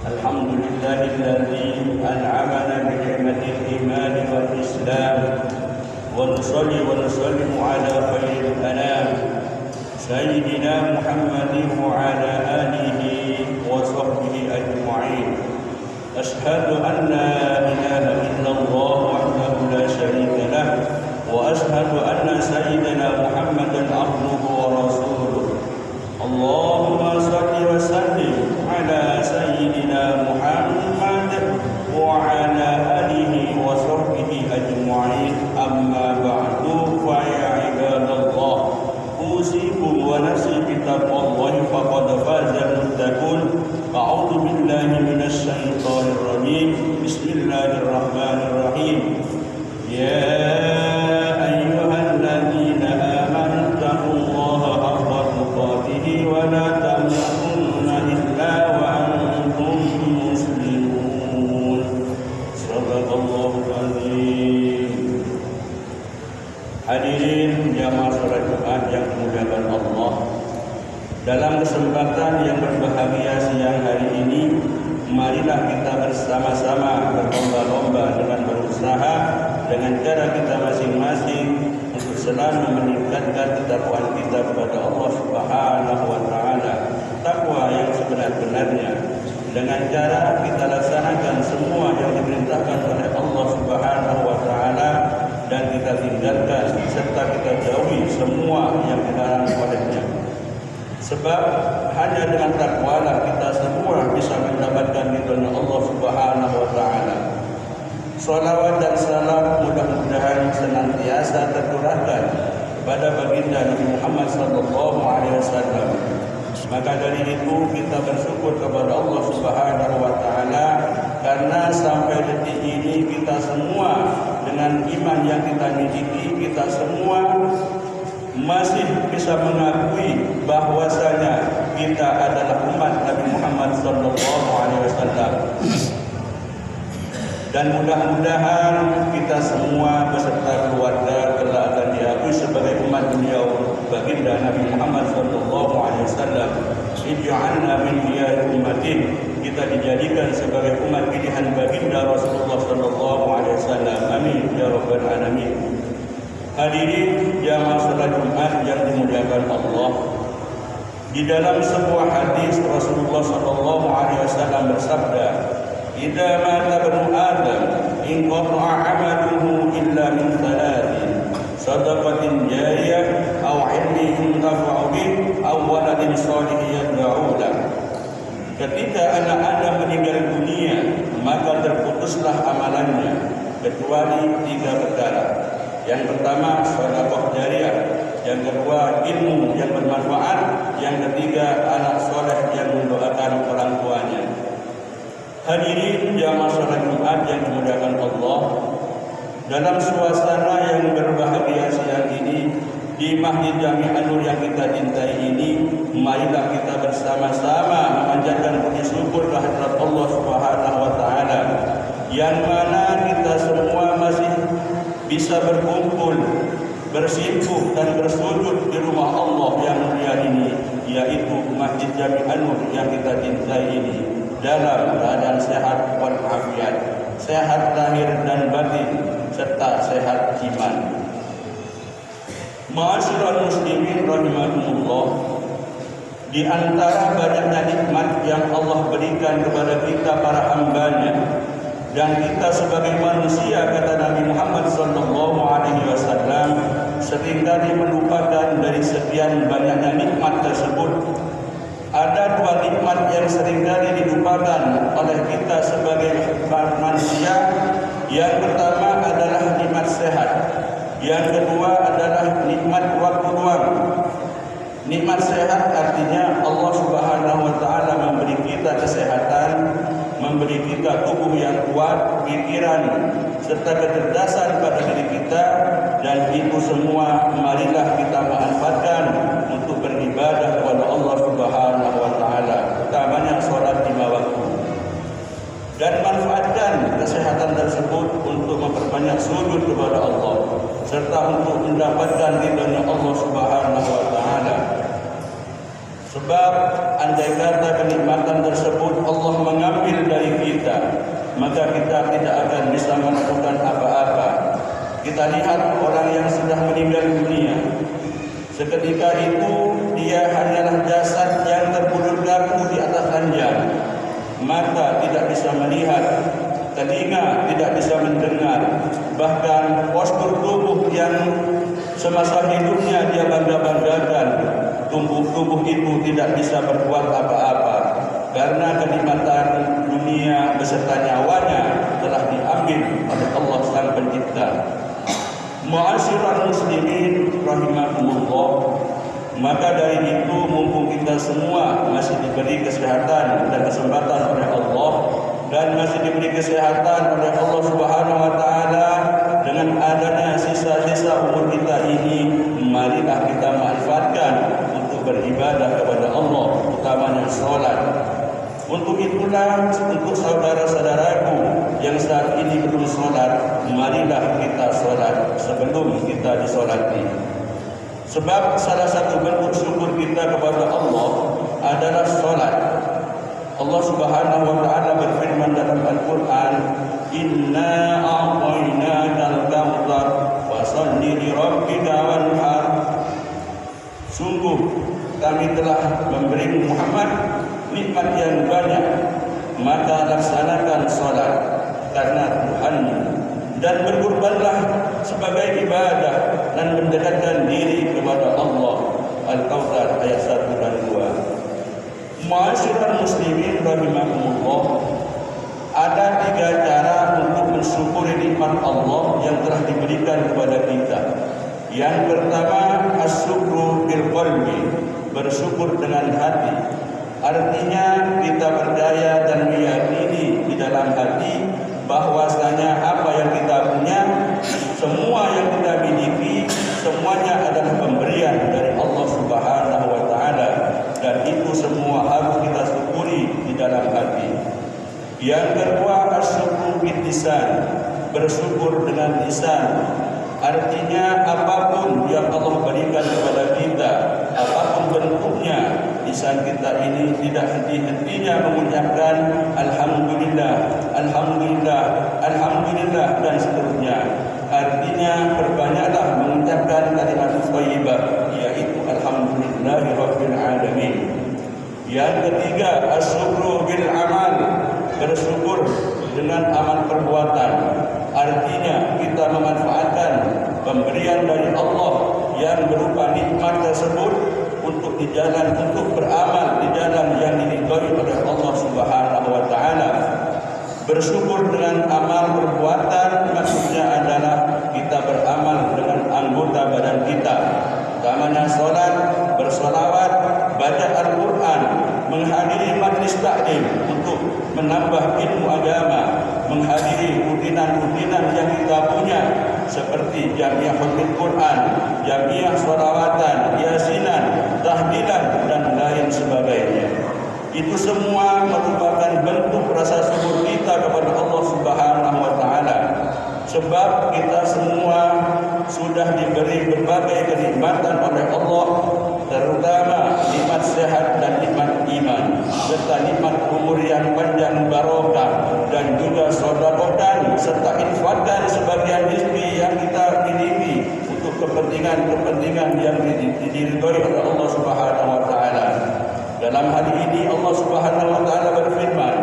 الحمد لله الذي أنعمنا بنعمة الإيمان والإسلام ونصلي ونسلم على خير الأنام سيدنا محمد وعلى آله وصحبه أجمعين. أشهد أن لا إله إلا الله وحده لا شريك له وأشهد أن سيدنا محمدا عبده ورسوله. اللهم صل وسلم على سيدنا محمد وعلى آله وصحبه أجمعين. أما بعد فيا عباد الله أوصيكم ونفسي بتقوى الله فقد فاز المتقون. أعوذ بالله من الشيطان الرجيم. بسم الله الرحمن الرحيم. يا أيها الذين آمنوا اتقوا الله حق تقاته ولا تموتن إلا وأنتم مسلمون. صدق الله العظيم. Hadirin jamaah salat Jumat yang dimuliakan Allah, dalam kesempatan yang berbahagia siang hari ini, marilah kita bersama-sama berlomba-lomba dengan berusaha dengan cara kita masing-masing untuk selalu meningkatkan ketakwaan kita kepada Allah Subhanahu wa taala, takwa yang sebenar-benarnya, dengan cara kita laksanakan semua yang diperintahkan oleh Allah Subhanahu wa taala dan kita tinggalkan serta kita jauhi semua yang dilarang olehnya. Sebab hanya dengan takwalah kita semua bisa mendapatkan ridha Allah Subhanahu wa taala. Salawat dan salam mudah-mudahan senantiasa tercurahkan kepada baginda Nabi Muhammad sallallahu alaihi wasallam. Maka dari itu kita bersyukur kepada Allah Subhanahu wa taala karena sampai detik ini kita semua dengan iman yang kita miliki, kita semua masih bisa mengakui bahwasanya kita adalah umat Nabi Muhammad sallallahu alaihi wasallam. Dan mudah-mudahan kita semua beserta keluarga telah akan diakui sebagai umat beliau baginda Nabi Muhammad sallallahu alaihi wasallam. Ij'alna min khiyari ummatin, kita dijadikan sebagai umat pilihan baginda Rasulullah sallallahu alaihi wasallam. Amin ya rabbal alamin. Hadirin jamaah salat Jumat yang dimuliakan Allah, di dalam sebuah hadis Rasulullah sallallahu alaihi wasallam bersabda, "Idza mata ibnu Adam inqata'a 'amaluhu illa min thalathin, sadaqatin jariyah aw 'ilmin yuntafa'u bih aw waladin shalihin yad'u lahu." Ketika anak Adam meninggal dunia, maka terputuslah amalannya kecuali 3 perkara. Yang pertama sedekah jariyah, yang kedua ilmu yang bermanfaat, yang ketiga anak soleh yang mendoakan orang tuanya. Hadirin jamaah salat Jumat yang dimuliakan Allah, dalam suasana yang berbahagia siang ini di Masjid Jami' An-Nur yang kita cintai ini, marilah kita bersama-sama memanjatkan puji syukur kehadirat Allah Subhanahu wa taala, yang mana kita semua masih bisa berkumpul, bersimpuh dan bersujud di rumah Allah yang mulia ini, yaitu Masjid Jami' An-Nur yang kita cintai ini, dalam keadaan sehat walafiat, sehat lahir dan batin, serta sehat iman. Ma'asyiral muslimin rahimakumullah, di antara banyaknya nikmat yang Allah berikan kepada kita para hambanya, dan kita sebagai manusia, kata Nabi Muhammad sallallahu alaihi wasallam, seringkali melupakan dari sekian banyaknya nikmat tersebut. Ada 2 nikmat yang seringkali dilupakan oleh kita sebagai manusia. Yang pertama adalah nikmat sehat. Yang kedua adalah nikmat waktu luang. Nikmat sehat artinya Allah Subhanahu wa taala memberi kita kesehatan, memberi kita tubuh yang kuat, pikiran serta kecerdasan pada diri kita, dan itu semua marilah kita manfaatkan untuk beribadah kepada Allah Subhanahu wa taala, utamanya salat 5 waktu. Dan manfaatkan kesehatan tersebut untuk memperbanyak sujud kepada Allah serta untuk mendapatkan ridha Allah Subhanahu wa taala. Sebab andai kata kenikmatan tersebut Allah mengambil maka kita tidak akan bisa melakukan apa-apa. Kita lihat orang yang sudah meninggal dunia, seketika itu dia hanyalah jasad yang terbujur kaku di atas ranjang. Mata tidak bisa melihat, telinga tidak bisa mendengar, bahkan postur tubuh yang semasa hidupnya dia bangga-banggakan, tubuh itu tidak bisa berbuat apa-apa karena kenikmatan dunia beserta nyawanya telah diambil oleh Allah Sang Pencipta. Ma'asyiral muslimin rahimakumullah, maka dari itu mumpung kita semua masih diberi kesehatan dan kesempatan oleh Allah dan masih diberi kesehatan oleh Allah Subhanahu wa taala, dengan adanya sisa-sisa umur kita ini, marilah kita manfaatkan untuk beribadah kepada Allah, utamanya salat. Untuk itulah, untuk saudara-saudaraku yang saat ini belum salat, marilah kita salat sebelum kita disolati. Sebab salah satu bentuk syukur kita kepada Allah adalah salat. Allah Subhanahu wa taala berfirman dalam Al-Qur'an, "Inna a'tainakal kautsar fashalli li rabbika wanhar." Sungguh kami telah memberi Muhammad nikmat yang banyak, maka laksanakan salat karena Tuhanmu dan berkurbanlah sebagai ibadah dan mendekatkan diri kepada Allah. Al-Kautsar ayat 1 dan 2. Ma'asyiral muslimin rahimakumullah, ada 3 cara untuk mensyukuri nikmat Allah yang telah diberikan kepada kita. Yang pertama, asyukru bil qalbi, bersyukur dengan hati. Artinya kita percaya dan meyakini di dalam hati bahwasanya apa yang kita punya, semua yang kita miliki, semuanya adalah pemberian dari Allah Subhanahu wa taala, dan itu semua harus kita syukuri di dalam hati. Yang kedua, asyukru bil lisan, bersyukur dengan lisan. Artinya apapun yang Allah berikan kepada kita, apapun bentuknya, lisan kita ini tidak henti-hentinya mengucapkan Alhamdulillah, Alhamdulillah, Alhamdulillah dan seterusnya. Artinya perbanyaklah mengucapkan kalimat thayyibah, yaitu Alhamdulillahi Rabbil Alamin. Yang ketiga, asyukru bil amal, bersyukur dengan amal perbuatan. Artinya kita memanfaatkan pemberian dari Allah yang berupa nikmat tersebut untuk beramal di jalan yang diridhai oleh Allah Subhanahu wa taala. Bersyukur dengan amal perbuatan maksudnya adalah kita beramal dengan anggota badan kita. Utamanya salat, bersolawat, baca Al-Quran, menghadiri majlis taklim untuk menambah ilmu agama, menghadiri rutinan-rutinan yang kita punya seperti jamiah khutbah Quran, jamiah sholawatan, yasinan, tahlilan dan lain sebagainya. Itu semua merupakan bentuk rasa syukur kita kepada Allah Subhanahu wa taala. Sebab kita semua sudah diberi berbagai kenikmatan oleh Allah, terutama nikmat sehat dan nikmat iman, serta nikmat umur yang panjang barokah, dan juga sedekah serta infakkan sebagian rezeki yang kita miliki untuk kepentingan-kepentingan yang diridhai oleh Allah Subhanahu wa taala. Dalam hal ini Allah Subhanahu wa taala berfirman,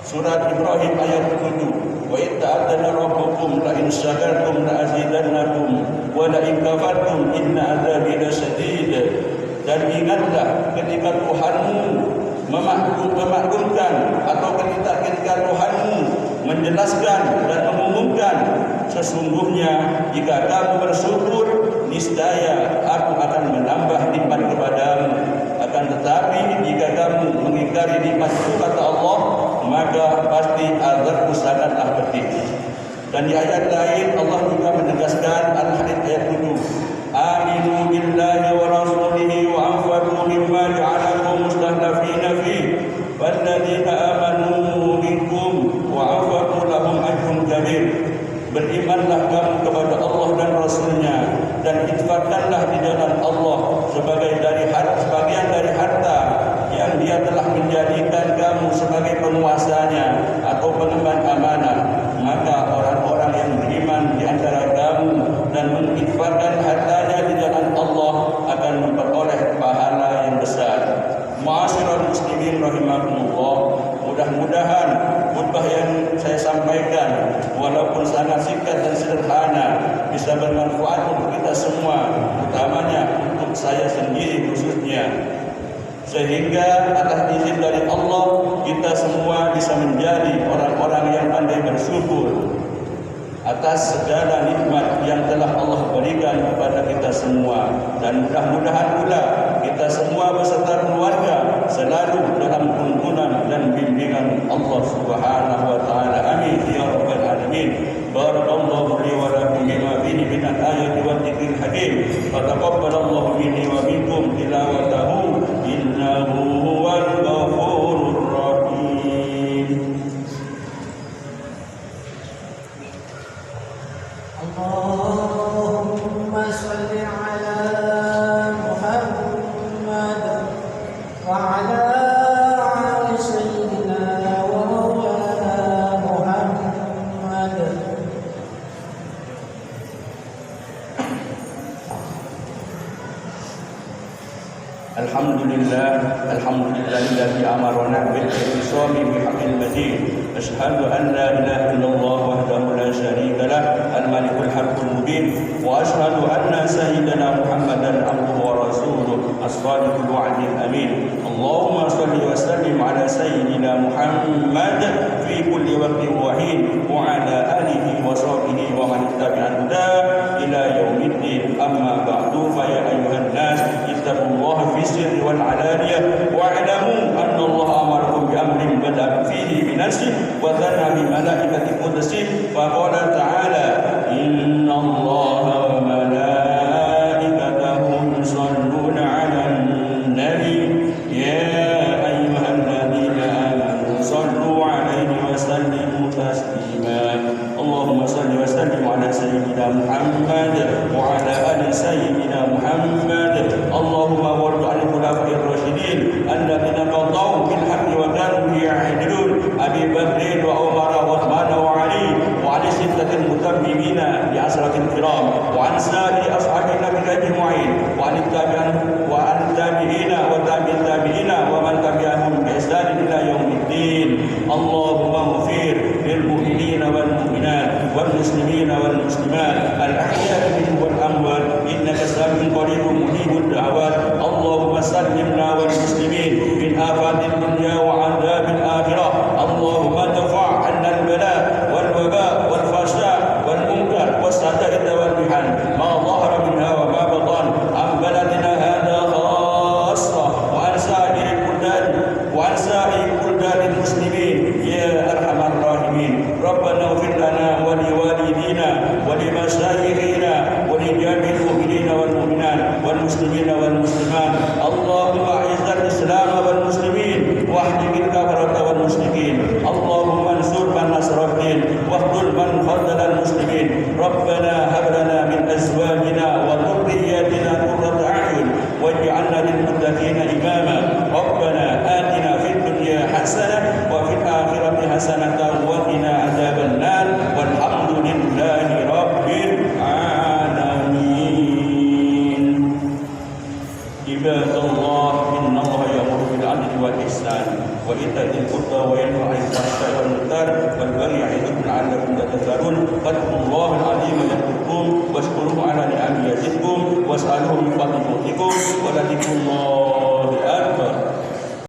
surat Ibrahim ayat 7, wa ta'adzana rabbukum la in syakartum la azidannakum wa la in kafartum inna adzabi lasyadid. Dan ingatlah ketika Tuhanmu memaklumkan atau ketika Tuhanmu menjelaskan dan mengumumkan, sesungguhnya jika kamu bersyukur, niscaya aku akan menambah nikmat kepadamu. Akan tetapi jika kamu mengingkari nikmat itu, kata Allah, maka pasti azabku sangatlah pedih. Dan di ayat lain Allah juga menegaskan, Al-Hadid ayat 7, aminu billahi wa rasulihi wa anfaqu mimma ja'alakum mustakhlifina fihi walladzina amanu minkum wa anfaqu lahum ajrun kabir. Berimanlah kamu kepada Allah dan Rasulnya, dan infakkanlah di jalan Allah sebagian dari harta yang Dia telah menjadikan kamu sebagai penguasanya atau rahmatullah. Mudah-mudahan khutbah yang saya sampaikan walaupun sangat singkat dan sederhana bisa bermanfaat untuk kita semua, utamanya untuk saya sendiri khususnya, sehingga atas izin dari Allah kita semua bisa menjadi orang-orang yang pandai bersyukur atas segala nikmat yang telah Allah berikan kepada kita semua, dan mudah-mudahan pula kita semua beserta keluarga selalu dalam tuntunan dan bimbingan Allah Subhanahu wa taala. Amin ya rabbal alamin. Barakallahu li wa lakum bima fihi min al-ayati wa dzikril hakim. Wa taqabbalallahu minni wa minkum tilawatahu innahu huwal ghafurur rahim. Allahumma shalli ala Muhammad wa ala ali sayyidina wa maulana Muhammad. Alhamdulillahilladzi amarna bil ihsani bi haqqil majid. Asyhadu an la ilaha illallah wahdahu la syarika lah al-malikul haqqul mubin wa asyhadu anna sayyidana Muhammadan abduhu wa rasuluh as-sadiqul wa'dil amin. Allahumma shalli wa sallim ala sayyidina Muhammad fi kulli waqtin wa hin wa ala alihi wa sahbihi wa man tabi'an huda ila yaumiddin. Amma ba'du, fa ya ayyuhan nas ittaqullaha fi sirri wal alaniyah wa'lamu anna Allah amarakum bi amrin bada'a fihi bi nafsihi wa thana bi malaikati qudsihi fa qala ta'ala inna Allaha wa malaikatahu yusalluna 'alan nabi ya ayyuhalladzina amanu sallu 'alaihi wa sallimu taslima. Allahumma salli wa sallim ala sayyidina Muhammad wa ala ali sayyidina Muhammad. Allahumma warḍ 'anil khulafa'ir rasyidin alladziina qadaw bil haqqi wa kanu ya'dilun Abi Bakr wa Umar wa Uthman wa Ali wa ali sittatil mutammimina bi asratil kiram wa an sa'iri ashabina bil ajma'in wa an tabi'ina wa tabi'in tabi'ina wa man tabi'ahum bi ihsan ila yaumiddin. Allahumma ighfir lil mu'minina wal mu'minat wal muslimina wal muslimat al ahya'i minhum wal amwat innaka sami'un qaribun mujibud da'awat. Allahumma sallimna wal muslimin min afatil dunya wa 'adzabil akhirah. Allahumma dafa' 'anna al bala wal waba wal fasha wal munkar was sada'id wal mihan ma dhahara minha wa ma batan am baladina hadha khassa wa an sa'iril buldan muslimin ya arhamar rahimin. Rabbana ighfir lana wa liwalidina wa limashayikhina wa lijami'il mu'minina wal mu'minat wal muslimina wal muslimat. Allahumma a'izzal islam wal muslimin wa ahdibil kafarata wal musyrikin. Allahumma ansur man nasraddin wa khudhul man khadhalal muslimin. Rabbana hab lana min azwajina wa dhurriyyatina qurrata a'yun waj'alna lil muttaqina imama. Rabbana atina fid dunya hasanah wa fil akhirati hasanatan wa qina adzaban nar. Walhamdulillahi rabbil alamin. Ibadallah, innallaha ya'muru bil 'adli wal ihsan wa ita'il qurba wa yanha 'anil fahsya'i wal munkar wal baghi ya'idukum la'allakum tadhakkarun. Fattaqullaha al-'azim yadhkurkum washkuruhu 'ala ni'amihi yazidkum was'aluhu min fadlihi yu'tikum wa la dhikrullahi